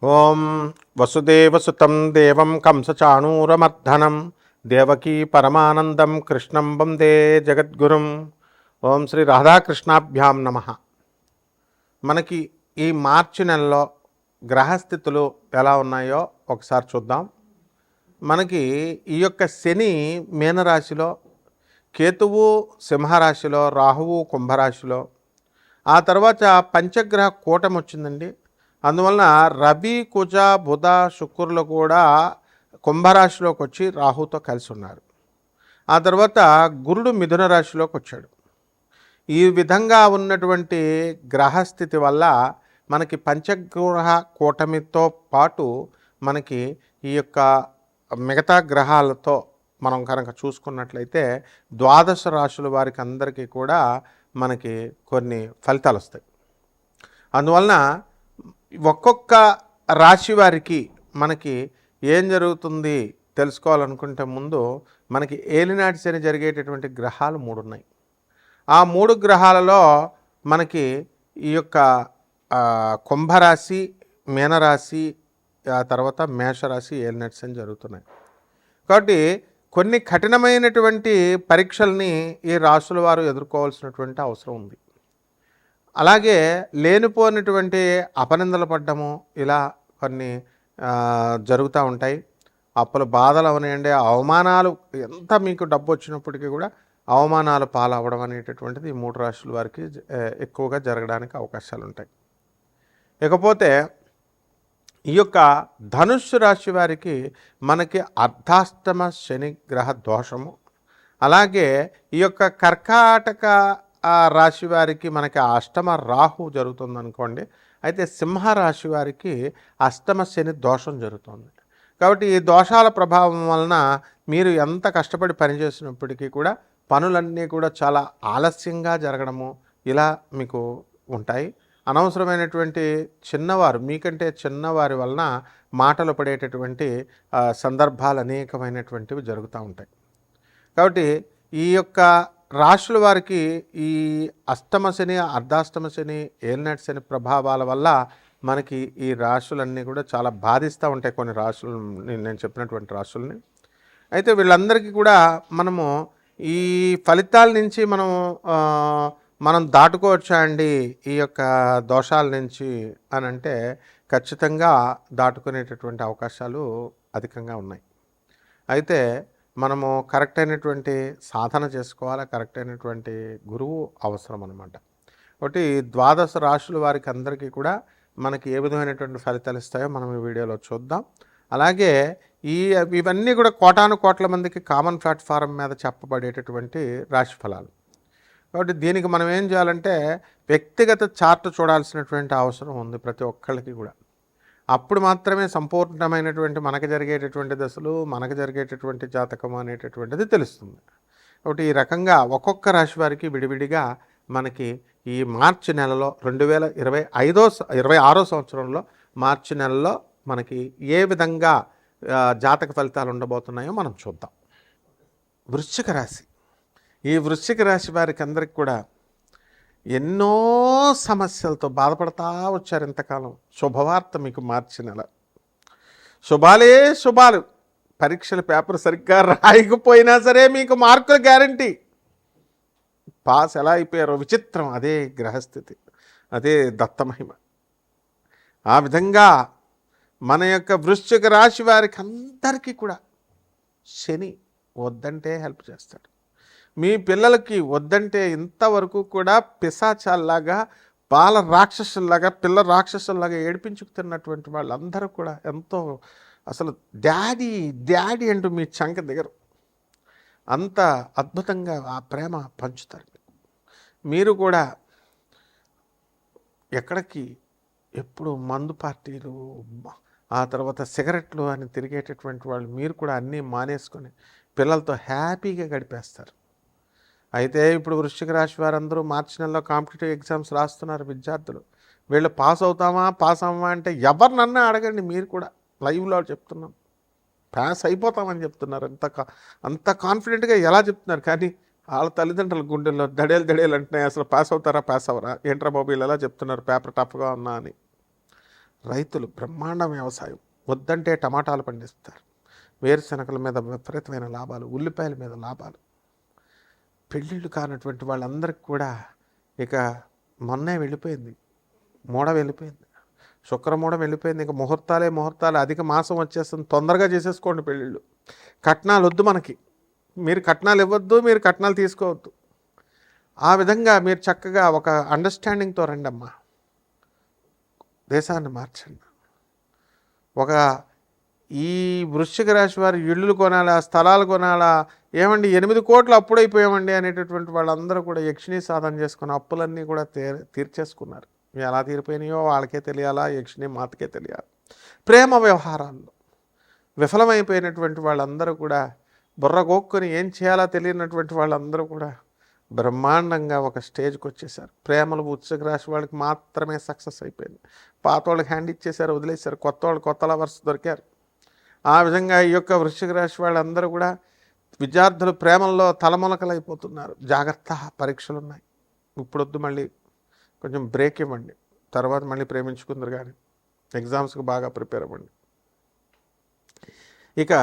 ఓం వసుదేవసుతం దేవం కంసచాణూరమర్ధనం దేవకీ పరమానందం కృష్ణం వందే జగద్గురుం. ఓం శ్రీ రాధాకృష్ణాభ్యాం నమ. మనకి ఈ మార్చి నెలలో గ్రహస్థితులు ఎలా ఉన్నాయో ఒకసారి చూద్దాం. మనకి ఈ యొక్క శని మీనరాశిలో, కేతువు సింహరాశిలో, రాహువు కుంభరాశిలో, ఆ తర్వాత పంచగ్రహ కూటమి వచ్చిందండి. అందువలన రవి, కుజ, బుధ, శుక్రులు కూడా కుంభరాశిలోకి వచ్చి రాహుతో కలిసి ఉన్నారు. ఆ తర్వాత గురుడు మిథున రాశిలోకి వచ్చాడు. ఈ విధంగా ఉన్నటువంటి గ్రహస్థితి వల్ల మనకి పంచగ్రహ కూటమితో పాటు మనకి ఈ యొక్క మిగతా గ్రహాలతో మనం కనుక చూసుకున్నట్లయితే ద్వాదశ రాశుల వారికి అందరికీ కూడా మనకి కొన్ని ఫలితాలు వస్తాయి. అందువలన ఒక్కొక్క రాశి వారికి మనకి ఏం జరుగుతుంది తెలుసుకోవాలనుకుంటే ముందు మనకి ఏలినాటి శని జరిగేటటువంటి గ్రహాలు 3 ఉన్నాయి. ఆ 3 గ్రహాలలో మనకి ఈ యొక్క కుంభరాశి, మీనరాశి, ఆ తర్వాత మేషరాశి ఏలినాటి శని జరుగుతున్నాయి. కాబట్టి కొన్ని కఠినమైనటువంటి పరీక్షల్ని ఈ రాశుల వారు ఎదుర్కోవాల్సినటువంటి అవసరం ఉంది. అలాగే లేనిపోయినటువంటి అపనిందలు పడ్డము ఇలా కొన్ని జరుగుతూ ఉంటాయి. అప్పుల బాధలు అవనివ్వండి, అవమానాలు, ఎంత మీకు డబ్బు వచ్చినప్పటికీ కూడా అవమానాలు పాలవడం అనేటటువంటిది ఈ 3 రాశుల వారికి ఎక్కువగా జరగడానికి అవకాశాలు ఉంటాయి. ఇకపోతే ఈ యొక్క ధనుస్సు రాశి వారికి మనకి అర్ధాష్టమ శని గ్రహ దోషము, అలాగే ఈ యొక్క కర్కాటక రాశి వారికి మనకి అష్టమ రాహు జరుగుతుంది అనుకోండి. అయితే సింహరాశి వారికి అష్టమ శని దోషం జరుగుతుంది. కాబట్టి ఈ దోషాల ప్రభావం వలన మీరు ఎంత కష్టపడి పనిచేసినప్పటికీ కూడా పనులన్నీ కూడా చాలా ఆలస్యంగా జరగడము ఇలా మీకు ఉంటాయి. అనవసరమైనటువంటి చిన్నవారు, మీకంటే చిన్నవారి వలన మాటలు పడేటటువంటి సందర్భాలు అనేకమైనటువంటివి జరుగుతూ ఉంటాయి. కాబట్టి ఈ యొక్క రాశుల వారికి ఈ అష్టమ శని, అర్ధాష్టమ శని, ఏలినాటి శని ప్రభావాల వల్ల మనకి ఈ రాశులన్నీ కూడా చాలా బాధిస్తూ ఉంటాయి. కొన్ని రాశులు నేను చెప్పినటువంటి రాశుల్ని. అయితే వీళ్ళందరికీ కూడా మనము ఈ ఫలితాల నుంచి మనం దాటుకోవచ్చా అండి ఈ యొక్క దోషాల నుంచి అని అంటే ఖచ్చితంగా దాటుకునేటటువంటి అవకాశాలు అధికంగా ఉన్నాయి. అయితే మనము కరెక్ట్ అయినటువంటి సాధన చేసుకోవాలి, కరెక్ట్ అయినటువంటి గురువు అవసరం అన్నమాట. ఒకటి ద్వాదశ రాశుల వారికి అందరికీ కూడా మనకి ఏ విధమైనటువంటి ఫలితాలు ఇస్తాయో మనం ఈ వీడియోలో చూద్దాం. అలాగే ఇవన్నీ కూడా కోటాను కోట్ల మందికి కామన్ ప్లాట్ఫారం మీద చెప్పబడేటటువంటి రాశి ఫలాలు. కాబట్టి దీనికి మనం ఏం చేయాలంటే వ్యక్తిగత చార్ట్ చూడాల్సినటువంటి అవసరం ఉంది ప్రతి ఒక్కళ్ళకి కూడా. అప్పుడు మాత్రమే సంపూర్ణమైనటువంటి మనకు జరిగేటటువంటి దశలు, మనకు జరిగేటటువంటి జాతకం అనేటటువంటిది తెలుస్తుంది. కాబట్టి ఈ రకంగా ఒక్కొక్క రాశి వారికి విడివిడిగా మనకి ఈ మార్చి నెలలో 2026 సంవత్సరంలో మార్చి నెలలో మనకి ఏ విధంగా జాతక ఫలితాలు ఉండబోతున్నాయో మనం చూద్దాం. వృశ్చిక రాశి. ఈ వృశ్చిక రాశి వారికి అందరికి కూడా ఎన్నో సమస్యలతో బాధపడతా వచ్చారు ఇంతకాలం. శుభవార్త మీకు మార్చి నెల. శుభాలే శుభాలు. పరీక్షల పేపర్ సరిగ్గా రాయకపోయినా సరే మీకు మార్కుల గ్యారంటీ. పాస్ ఎలా అయిపోయారో విచిత్రం. అదే గ్రహస్థితి, అదే దత్తమహిమ. ఆ విధంగా మన యొక్క వృశ్చిక రాశి వారికి అందరికీ కూడా శని వద్దంటే హెల్ప్ చేస్తాడు. మీ పిల్లలకి వద్దంటే ఇంతవరకు కూడా పిశాచాల్లాగా, బాల రాక్షసుల్లాగా, పిల్ల రాక్షసుల్లాగా ఏడిపించుకుతున్నటువంటి వాళ్ళందరూ కూడా ఎంతో అసలు డాడీ డాడీ అంటూ మీ చంక దిగరు. అంత అద్భుతంగా ఆ ప్రేమ పంచుతారు. మీరు కూడా ఎక్కడికి ఎప్పుడు మందు పార్టీలు, ఆ తర్వాత సిగరెట్లు అని తిరిగేటటువంటి వాళ్ళు మీరు కూడా అన్నీ మానేసుకొని పిల్లలతో హ్యాపీగా గడిపేస్తారు. అయితే ఇప్పుడు వృశ్చిక రాశి వారందరూ మార్చి నెలలో కాంపిటేటివ్ ఎగ్జామ్స్ రాస్తున్నారు విద్యార్థులు. వీళ్ళు పాస్ అవుతామా పాస్ అవ్వమా అంటే ఎవరినన్నా అడగండి, మీరు కూడా లైవ్లో చెప్తున్నాం పాస్ అయిపోతామని చెప్తున్నారు. అంత కాన్ఫిడెంట్గా ఎలా చెప్తున్నారు. కానీ వాళ్ళ తల్లిదండ్రుల గుండెల్లో దడేలు అంటున్నాయి. అసలు పాస్ అవుతారా పాస్ అవ్వరా, ఏంట్రా బాబు వీళ్ళు ఎలా చెప్తున్నారు పేపర్ టఫ్గా ఉన్నా అని. రైతులు బ్రహ్మాండ వ్యవసాయం, వద్దంటే టమాటాలు పండిస్తారు, వేరుశనగల మీద విపరీతమైన లాభాలు, ఉల్లిపాయల మీద లాభాలు. పెళ్ళిళ్ళు కానటువంటి వాళ్ళందరికీ కూడా ఇక మొన్నే వెళ్ళిపోయింది, మూడ వెళ్ళిపోయింది, శుక్రమూఢం వెళ్ళిపోయింది. ఇక ముహూర్తాలు, అధిక మాసం వచ్చేస్తుంది, తొందరగా చేసేసుకోండి పెళ్ళిళ్ళు. కట్నాలు వద్దు మనకి, మీరు కట్నాలు ఇవ్వద్దు, మీరు కట్నాలు తీసుకోవద్దు. ఆ విధంగా మీరు చక్కగా ఒక అండర్స్టాండింగ్తో రండి అమ్మా, దేశాన్ని మార్చండి. ఒక ఈ వృశ్చిక రాశి వారు ఇళ్ళు కొనాలా, స్థలాలు కొనాలా, ఏమండి 8 కోట్లు అప్పుడైపోయామండి అనేటటువంటి వాళ్ళందరూ కూడా యక్షిణీ సాధన చేసుకుని అప్పులన్నీ కూడా తీర్చేసుకున్నారు. ఎలా తీరిపోయినాయో వాళ్ళకే తెలియాలా, యక్షిణీ మాతకే తెలియాలి. ప్రేమ వ్యవహారాల్లో విఫలమైపోయినటువంటి వాళ్ళందరూ కూడా బుర్రగోక్కుని ఏం చేయాలో తెలియనటువంటి వాళ్ళందరూ కూడా బ్రహ్మాండంగా ఒక స్టేజ్కి వచ్చేసారు. ప్రేమలు వృశ్చిక రాశి వాళ్ళకి మాత్రమే సక్సెస్ అయిపోయింది. పాత వాళ్ళకి హ్యాండ్ ఇచ్చేసారు, వదిలేశారు, కొత్త లవర్స్ దొరికారు. ఆ విధంగా ఈ యొక్క వృశ్చిక రాశి వాళ్ళందరూ కూడా విద్యార్థులు ప్రేమల్లో తలమునకలైపోతున్నారు. జాగ్రత్త, పరీక్షలు ఉన్నాయి, ఇప్పుడొద్దు, మళ్ళీ కొంచెం బ్రేక్ ఇవ్వండి, తర్వాత మళ్ళీ ప్రేమించుకుందరు, కానీ ఎగ్జామ్స్కి బాగా ప్రిపేర్ అవ్వండి. ఇక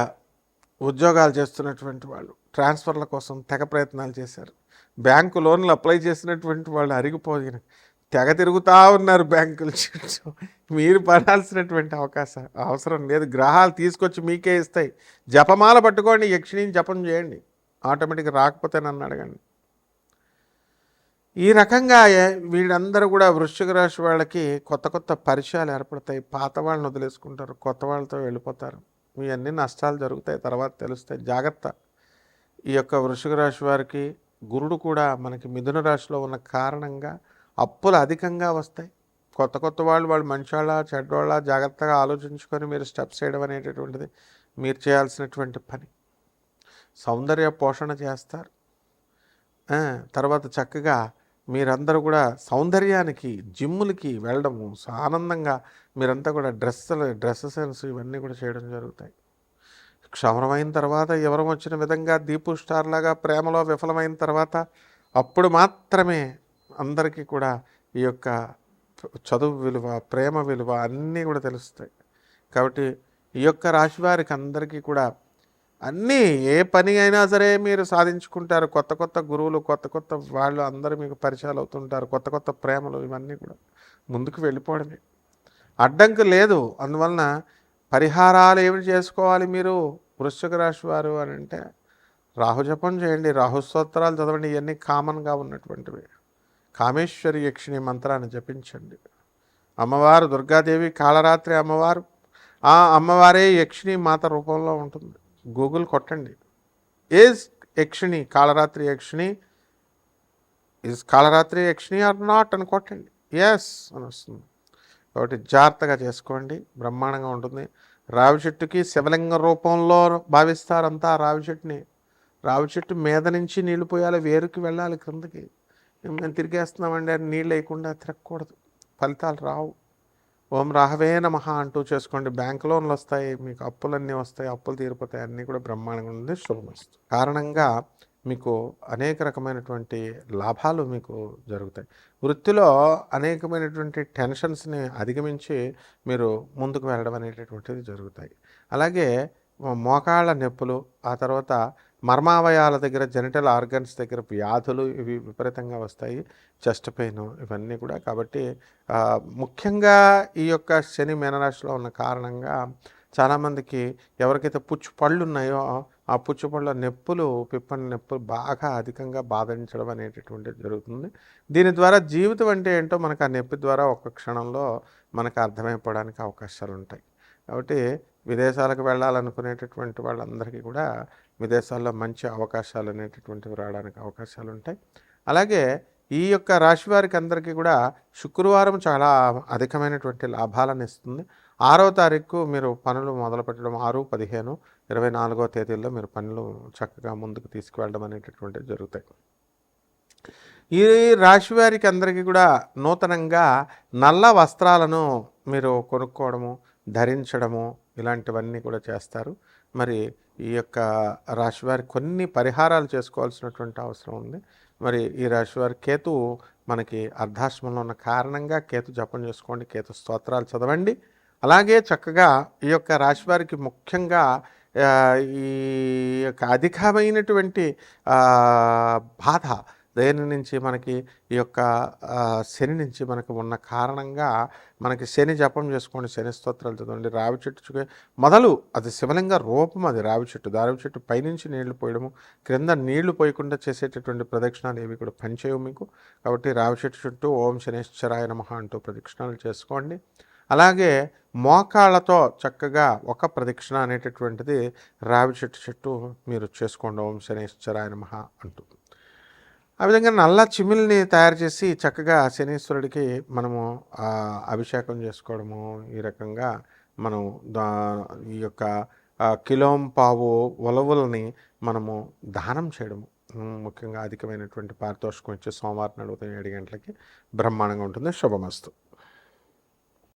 ఉద్యోగాలు చేస్తున్నటువంటి వాళ్ళు ట్రాన్స్ఫర్ల కోసం తెగ ప్రయత్నాలు చేశారు. బ్యాంకు లోన్లు అప్లై చేసినటువంటి వాళ్ళు అరిగిపోయిన తెగ తిరుగుతూ ఉన్నారు బ్యాంకుల చుట్టూ. మీరు పడాల్సినటువంటి అవసరం లేదు, గ్రహాలు తీసుకొచ్చి మీకే ఇస్తాయి. జపమాల పట్టుకోండి, యక్షిణి జపం చేయండి, ఆటోమేటిక్గా రాకపోతేనన్ను అడగండి. ఈ రకంగా వీళ్ళందరూ కూడా వృశ్చిక రాశి వాళ్ళకి కొత్త పరిచయాలు ఏర్పడతాయి. పాత వాళ్ళని వదిలేసుకుంటారు, కొత్త వాళ్ళతో వెళ్ళిపోతారు. ఇవన్నీ నష్టాలు జరుగుతాయి, తర్వాత తెలుస్తాయి. జాగ్రత్త. ఈ యొక్క వృశ్చిక రాశి వారికి గురుడు కూడా మనకి మిథున రాశిలో ఉన్న కారణంగా అప్పులు అధికంగా వస్తాయి. కొత్త వాళ్ళు మంచివాళ్ళ చెడ్డవాళ్ళ జాగ్రత్తగా ఆలోచించుకొని మీరు స్టెప్స్ చేయడం అనేటటువంటిది మీరు చేయాల్సినటువంటి పని. సౌందర్య పోషణ చేస్తారు. తర్వాత చక్కగా మీరందరూ కూడా సౌందర్యానికి, జిమ్ములకి వెళ్ళడము, ఆనందంగా మీరంతా కూడా డ్రెస్ సెన్స్ ఇవన్నీ కూడా చేయడం జరుగుతాయి. క్షమరమైన తర్వాత ఎవరం వచ్చిన విధంగా దీపు స్టార్ లాగా ప్రేమలో విఫలమైన తర్వాత అప్పుడు మాత్రమే అందరికీ కూడా ఈ యొక్క చదువు విలువ, ప్రేమ విలువ అన్నీ కూడా తెలుస్తాయి. కాబట్టి ఈ యొక్క రాశి వారికి అందరికీ కూడా అన్నీ, ఏ పని అయినా సరే మీరు సాధించుకుంటారు. కొత్త గురువులు, కొత్త వాళ్ళు అందరూ మీకు పరిచయాలు అవుతుంటారు. కొత్త ప్రేమలు ఇవన్నీ కూడా ముందుకు వెళ్ళిపోవడమే, అడ్డంకి లేదు. అందువలన పరిహారాలు ఏమి చేసుకోవాలి మీరు వృశ్చిక రాశి వారు అని అంటే, రాహుజపం చేయండి, రాహుస్తోత్రాలు చదవండి. ఇవన్నీ కామన్గా ఉన్నటువంటివి. కామేశ్వరి యక్షిణి మంత్రాన్ని జపించండి. అమ్మవారు దుర్గాదేవి, కాళరాత్రి అమ్మవారు, ఆ అమ్మవారే యక్షిణి మాత రూపంలో ఉంటుంది. గూగుల్ కొట్టండి, is Yakshini Kalaratri Yakshini, is Kalaratri Yakshini or not అని కొట్టండి, ఎస్ అని వస్తుంది. కాబట్టి జాగ్రత్తగా చేసుకోండి, బ్రహ్మాండంగా ఉంటుంది. రావి చెట్టుకి శివలింగ రూపంలో భావిస్తారంతా. రావి చెట్టుని, రావి చెట్టు మీద నుంచి నీళ్లు పోయాలి, వేరుకి వెళ్ళాలి క్రిందకి. మేము తిరిగేస్తున్నామండి అని నీళ్ళు వేయకుండా తిరగకూడదు, ఫలితాలు రావు. ఓం రాహవే నమః అంటూ చేసుకోండి. బ్యాంక్ లోన్లు వస్తాయి, మీకు అప్పులన్నీ వస్తాయి, అప్పులు తీరిపోతాయి, అన్నీ కూడా బ్రహ్మాండంగా ఉంది. శుభమస్తు. కారణంగా మీకు అనేక రకమైనటువంటి లాభాలు మీకు జరుగుతాయి. వృత్తిలో అనేకమైనటువంటి టెన్షన్స్ని అధిగమించి మీరు ముందుకు వెళ్ళడం అనేటటువంటిది జరుగుతాయి. అలాగే మోకాళ్ళ నొప్పులు, ఆ తర్వాత మర్మావయాల దగ్గర, జెనిటల్ ఆర్గన్స్ దగ్గర వ్యాధులు ఇవి విపరీతంగా వస్తాయి. చెస్ట్ పెయిన్ ఇవన్నీ కూడా. కాబట్టి ముఖ్యంగా ఈ యొక్క శని మీనరాశిలో ఉన్న కారణంగా చాలామందికి ఎవరికైతే పుచ్చు పళ్ళు ఉన్నాయో ఆ పుచ్చుపళ్ళ నొప్పులు, పిప్పని నొప్పులు బాగా అధికంగా బాధించడం అనేటటువంటిది జరుగుతుంది. దీని ద్వారా జీవితం అంటే ఏంటో మనకు ఆ నొప్పి ద్వారా ఒక్క క్షణంలో మనకు అర్థమైపోవడానికి అవకాశాలు ఉంటాయి. కాబట్టి విదేశాలకు వెళ్ళాలనుకునేటటువంటి వాళ్ళందరికీ కూడా విదేశాల్లో మంచి అవకాశాలు అనేటటువంటివి రావడానికి అవకాశాలు ఉంటాయి. అలాగే ఈ యొక్క రాశి వారికి అందరికీ కూడా శుక్రవారం చాలా అధికమైనటువంటి లాభాలను ఇస్తుంది. 6వ తారీఖు మీరు పనులు మొదలుపెట్టడం, 6, 15, 24వ తేదీల్లో మీరు పనులు చక్కగా ముందుకు తీసుకువెళ్ళడం అనేటటువంటివి జరుగుతాయి. ఈ రాశి వారికి అందరికీ కూడా నూతనంగా నల్ల వస్త్రాలను మీరు కొనుక్కోవడము, ధరించడము ఇలాంటివన్నీ కూడా చేస్తారు. మరి ఈ యొక్క రాశి వారికి కొన్ని పరిహారాలు చేసుకోవాల్సినటువంటి అవసరం ఉంది. మరి ఈ రాశి వారి కేతు మనకి అర్ధాశ్రమంలో ఉన్న కారణంగా కేతు జపం చేసుకోండి, కేతు స్తోత్రాలు చదవండి. అలాగే చక్కగా ఈ యొక్క రాశి వారికి ముఖ్యంగా ఈ యొక్క అధికమైనటువంటి బాధ దేని నుంచి మనకి ఈ యొక్క శని నుంచి మనకు ఉన్న కారణంగా మనకి శని జపం చేసుకోండి, శని స్తోత్రాలు చదవండి. రావి చెట్టు మొదలు అది శివలింగ రూపం, అది రావి చెట్టు. రావి చెట్టు పైనుంచి నీళ్లు పోయడము, క్రింద నీళ్లు పోయకుండా చేసేటటువంటి ప్రదక్షిణాలు ఏవి కూడా పనిచేయవు మీకు. కాబట్టి రావి చెట్టు చుట్టూ ఓం శనేశ్వరాయ నమః అంటూ ప్రదక్షిణాలు చేసుకోండి. అలాగే మోకాళ్ళతో చక్కగా ఒక ప్రదక్షిణ అనేటటువంటిది రావి చెట్టు చుట్టూ మీరు చేసుకోండి, ఓం శనేశ్వరాయ నమః అంటూ. ఆ విధంగా నల్ల చిమిల్ని తయారు చేసి చక్కగా శనీశ్వరుడికి మనము అభిషేకం చేసుకోవడము, ఈ రకంగా మనం ఈ యొక్క కిలోంపావు ఉలవలని మనము దానం చేయడము, ముఖ్యంగా అధికమైనటువంటి పారితోషికం ఇచ్చే సోమవారం నడుగుతాం 7 గంటలకి బ్రహ్మాండంగా ఉంటుంది. శుభమస్తు.